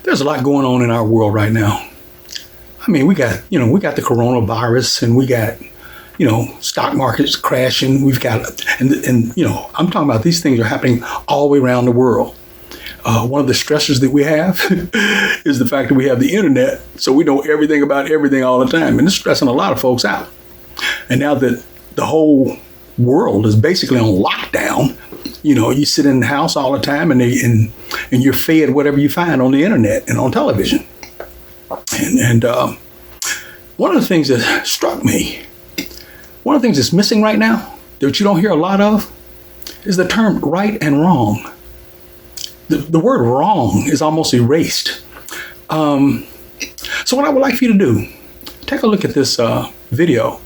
there's a lot going on in our world right now. I mean, we got the coronavirus, and we got, stock markets crashing. We've got, and I'm talking about these things are happening all the way around the world. One of the stressors that we have is the fact that we have the internet, so we know everything about everything all the time, and it's stressing a lot of folks out. And now that the whole world is basically on lockdown, you sit in the house all the time, and you're fed whatever you find on the internet and on television. And one of the things that struck me, one of the things that's missing right now that you don't hear a lot of is the term right and wrong. The word wrong is almost erased. So what I would like for you to do, take a look at this video,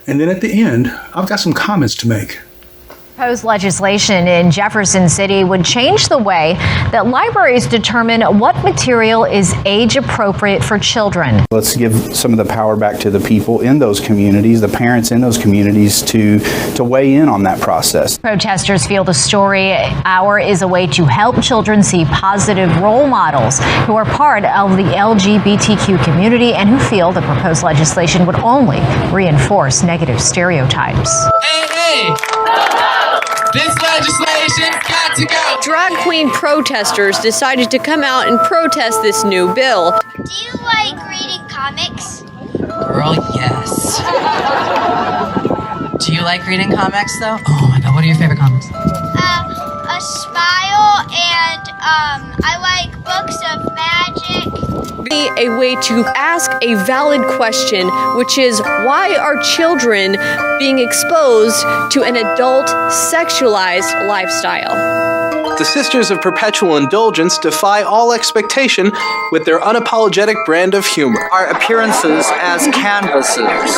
and then at the end, I've got some comments to make. Proposed legislation in Jefferson City would change the way that libraries determine what material is age appropriate for children. Let's give some of the power back to the people in those communities, the parents in those communities, to weigh in on that process. Protesters feel the Story Hour is a way to help children see positive role models who are part of the LGBTQ community and who feel the proposed legislation would only reinforce negative stereotypes. Hey! This legislation's got to go! Drag queen protesters decided to come out and protest this new bill. Do you like reading comics? Girl, yes. Do you like reading comics, though? Oh my god, what are your favorite comics? A Smile, and I like books of magic. Be a way to ask a valid question, which is, why are children being exposed to an adult sexualized lifestyle? The Sisters of Perpetual Indulgence defy all expectation with their unapologetic brand of humor. Our appearances as canvases.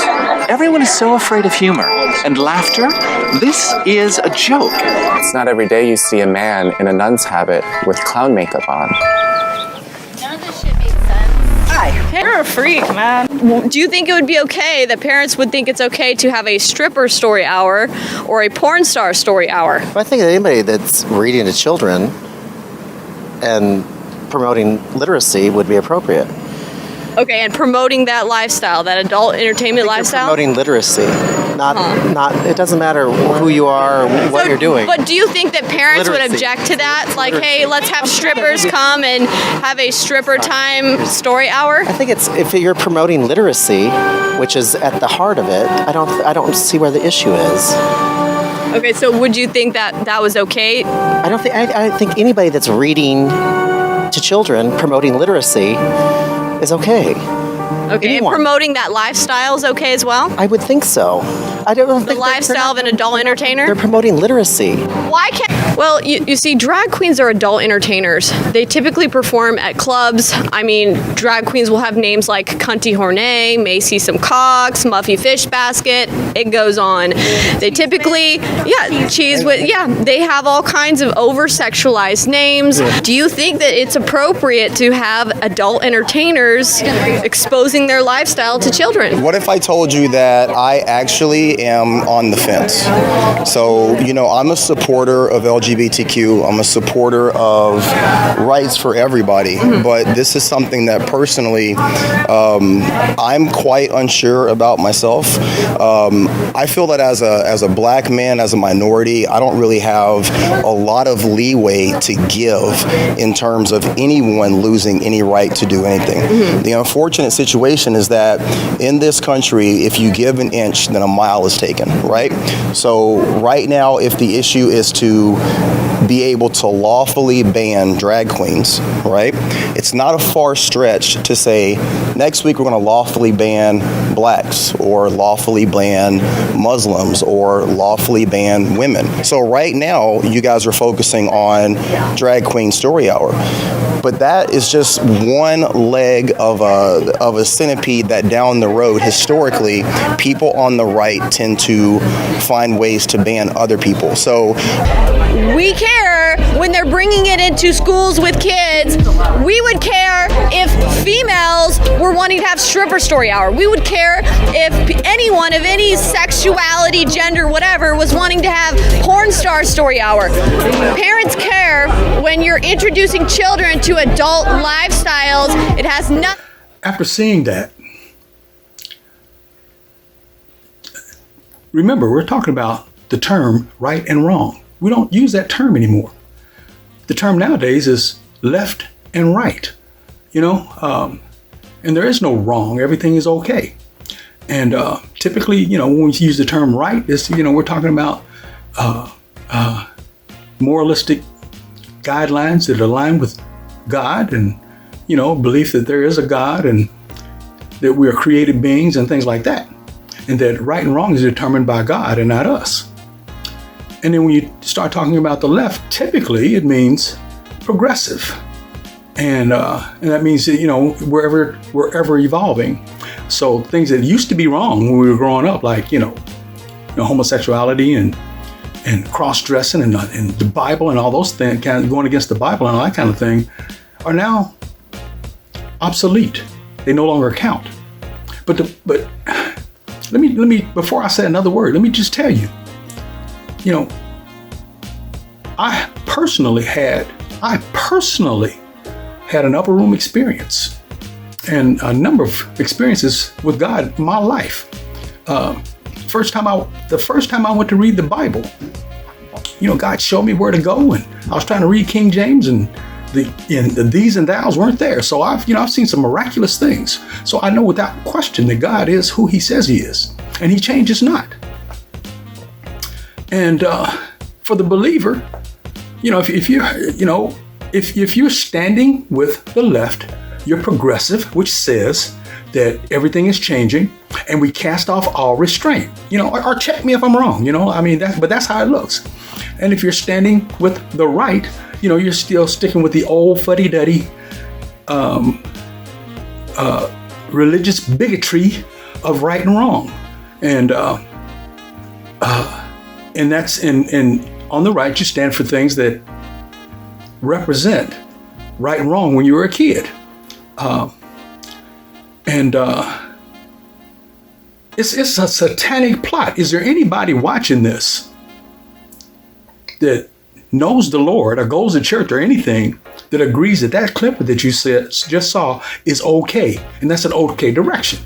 Everyone is so afraid of humor and laughter. This is a joke. It's not every day you see a man in a nun's habit with clown makeup on. None of this shit makes sense. Hi. You're a freak, man. Do you think it would be okay that parents would think it's okay to have a stripper story hour or a porn star story hour? Well, I think that anybody that's reading to children and promoting literacy would be appropriate. Okay, and promoting that lifestyle, that adult entertainment lifestyle? Promoting literacy. Not. It doesn't matter who you are or what you're doing. But do you think that parents would object to that? Like, hey, let's have strippers come and have a stripper time story hour? I think it's, if you're promoting literacy, which is at the heart of it, I don't see where the issue is. Okay, so would you think that that was okay? I think anybody that's reading to children, promoting literacy, is okay. Okay, Anyone. And promoting that lifestyle is okay as well? I would think so. I don't think the lifestyle of an adult entertainer? They're promoting literacy. Why can't... Well, you see, drag queens are adult entertainers. They typically perform at clubs. I mean, drag queens will have names like Cunty Hornet, Macy Some Cox, Muffy Fish Basket. It goes on. They typically, they have all kinds of over-sexualized names. Yeah. Do you think that it's appropriate to have adult entertainers exposing their lifestyle to children? What if I told you that I actually am on the fence? So, I'm a supporter of LGBTQ. I'm a supporter of rights for everybody. Mm-hmm. But this is something that personally I'm quite unsure about myself. I feel that as a black man, as a minority, I don't really have a lot of leeway to give in terms of anyone losing any right to do anything. Mm-hmm. The unfortunate situation is that in this country, if you give an inch, then a mile is taken, right? So right now, if the issue is to be able to lawfully ban drag queens, right? It's not a far stretch to say next week we're going to lawfully ban blacks or lawfully ban Muslims or lawfully ban women. So right now you guys are focusing on Drag Queen Story Hour. But that is just one leg of a centipede that down the road, historically, people on the right tend to find ways to ban other people. So we care when they're bringing it into schools with kids. We would care if females were wanting to have stripper story hour. We would care if anyone of any sex sexuality, gender, whatever, was wanting to have porn star story hour. Parents care when you're introducing children to adult lifestyles. It has nothing. After seeing that, remember, we're talking about the term right and wrong. We don't use that term anymore. The term nowadays is left and right, and there is no wrong. Everything is okay. And typically, when we use the term right, we're talking about moralistic guidelines that align with God and, belief that there is a God and that we are created beings and things like that. And that right and wrong is determined by God and not us. And then when you start talking about the left, typically it means progressive. And that means that, we're ever evolving. So things that used to be wrong when we were growing up, like, homosexuality and cross-dressing and the Bible and all those things, kind of going against the Bible and all that kind of thing, are now obsolete. They no longer count. But let me before I say another word, let me just tell you, I personally had an upper room experience and a number of experiences with God in my life. The first time I went to read the Bible, God showed me where to go, and I was trying to read King James, and the these and thous weren't there. So I've seen some miraculous things. So I know without question that God is who He says He is, and He changes not. And for the believer, if you're standing with the left, you're progressive, which says that everything is changing, and we cast off all restraint. Or check me if I'm wrong. But that's how it looks. And if you're standing with the right, you're still sticking with the old fuddy-duddy religious bigotry of right and wrong. And that's on the right, you stand for things that represent right and wrong when you were a kid. It's a satanic plot. Is there anybody watching this that knows the Lord or goes to church or anything that agrees that clip that you just saw is okay, and that's an okay direction?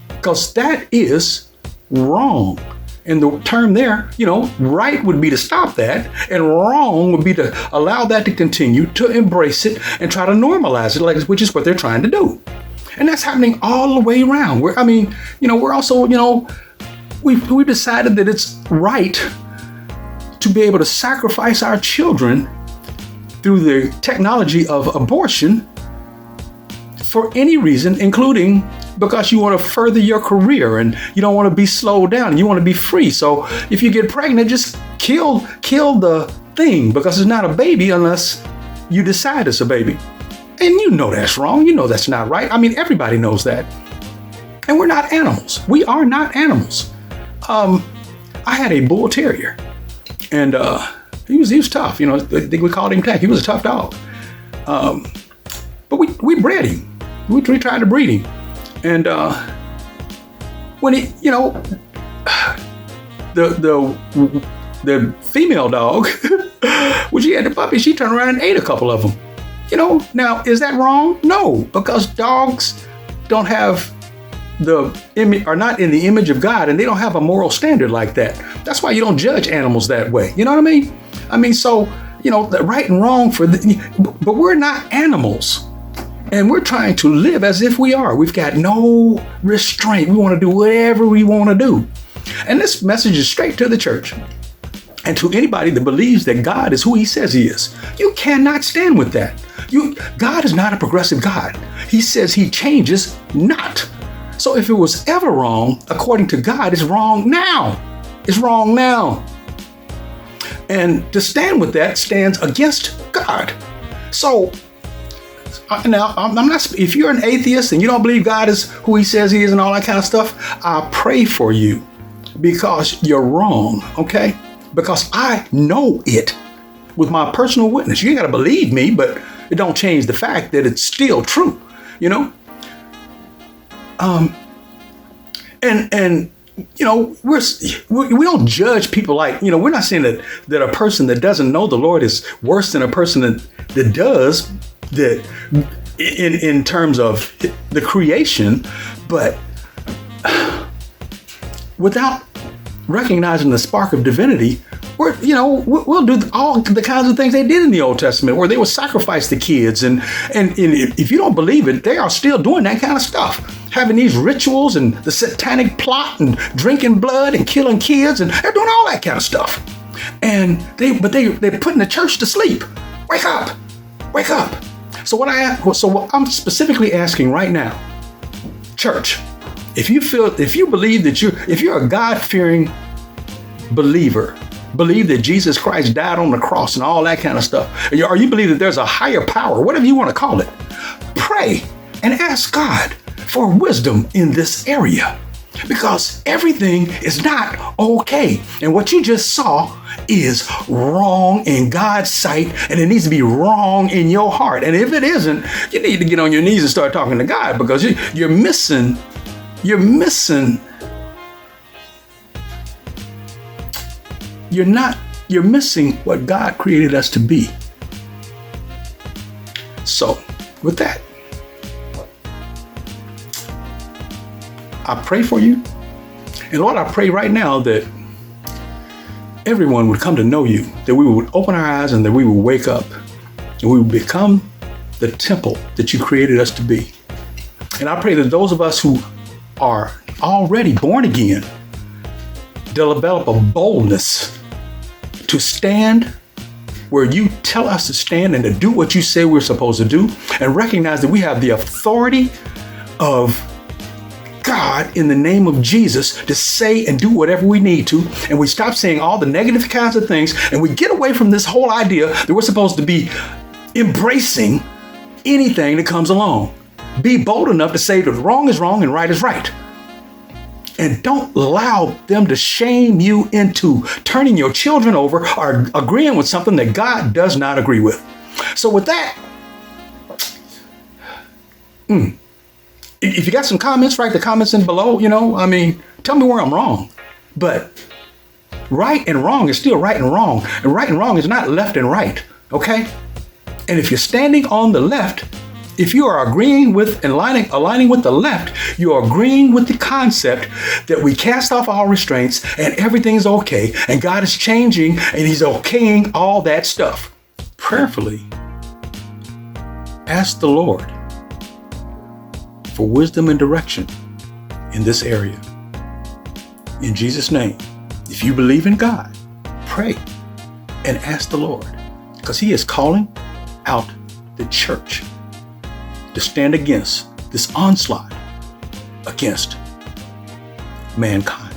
Because that is wrong. And the term there, right would be to stop that, and wrong would be to allow that to continue, to embrace it and try to normalize it, which is what they're trying to do. And that's happening all the way around. We're also, we've decided that it's right to be able to sacrifice our children through the technology of abortion for any reason, including because you want to further your career and you don't want to be slowed down and you want to be free. So if you get pregnant, just kill the thing, because it's not a baby unless you decide it's a baby. And that's wrong. That's not right. Everybody knows that. And we're not animals. We are not animals. I had a bull terrier, and he was tough. I think we called him Tech. He was a tough dog. But we bred him. We tried to breed him. And when he, the female dog, when she had the puppy, she turned around and ate a couple of them. Now, is that wrong? No, because dogs don't have are not in the image of God, and they don't have a moral standard like that. That's why you don't judge animals that way. You know what I mean? So, the right and wrong but we're not animals. And we're trying to live as if we are. We've got no restraint. We want to do whatever we want to do. And this message is straight to the church and to anybody that believes that God is who He says He is. You cannot stand with that. God is not a progressive God. He says He changes not. So if it was ever wrong, according to God, it's wrong now. It's wrong now. And to stand with that stands against God. So now, I'm not. If you're an atheist and you don't believe God is who He says He is and all that kind of stuff, I pray for you, because you're wrong, okay? Because I know it with my personal witness. You ain't got to believe me, but it don't change the fact that it's still true, And you know, we don't judge people like, you know, we're not saying that a person that doesn't know the Lord is worse than a person that does, that in terms of the creation, but without recognizing the spark of divinity, we'll do all the kinds of things they did in the Old Testament, where they would sacrifice the kids, and if you don't believe it, they are still doing that kind of stuff, having these rituals and the satanic plot and drinking blood and killing kids, and they're doing all that kind of stuff. And they're putting the church to sleep. Wake up, wake up. So what I'm specifically asking right now, church, if you believe that if you're a God-fearing believer, believe that Jesus Christ died on the cross and all that kind of stuff, or you believe that there's a higher power, whatever you want to call it, pray and ask God for wisdom in this area, because everything is not okay. And what you just saw is wrong in God's sight, and it needs to be wrong in your heart. And if it isn't, you need to get on your knees and start talking to God, because you're missing what God created us to be. So, with that, I pray for you. And Lord, I pray right now that everyone would come to know you, that we would open our eyes and that we would wake up and we would become the temple that you created us to be. And I pray that those of us who are already born again, develop a boldness to stand where you tell us to stand and to do what you say we're supposed to do, and recognize that we have the authority of God in the name of Jesus to say and do whatever we need to, and we stop saying all the negative kinds of things, and we get away from this whole idea that we're supposed to be embracing anything that comes along. Be bold enough to say that wrong is wrong and right is right. And don't allow them to shame you into turning your children over or agreeing with something that God does not agree with. So with that, if you got some comments, write the comments in below. Tell me where I'm wrong. But right and wrong is still right and wrong. And right and wrong is not left and right. Okay? And if you're standing on the left, if you are agreeing with and aligning with the left, you are agreeing with the concept that we cast off all restraints and everything's okay, and God is changing and He's okaying all that stuff. Prayerfully, ask the Lord for wisdom and direction in this area. In Jesus' name, if you believe in God, pray and ask the Lord, because He is calling out the church to stand against this onslaught against mankind.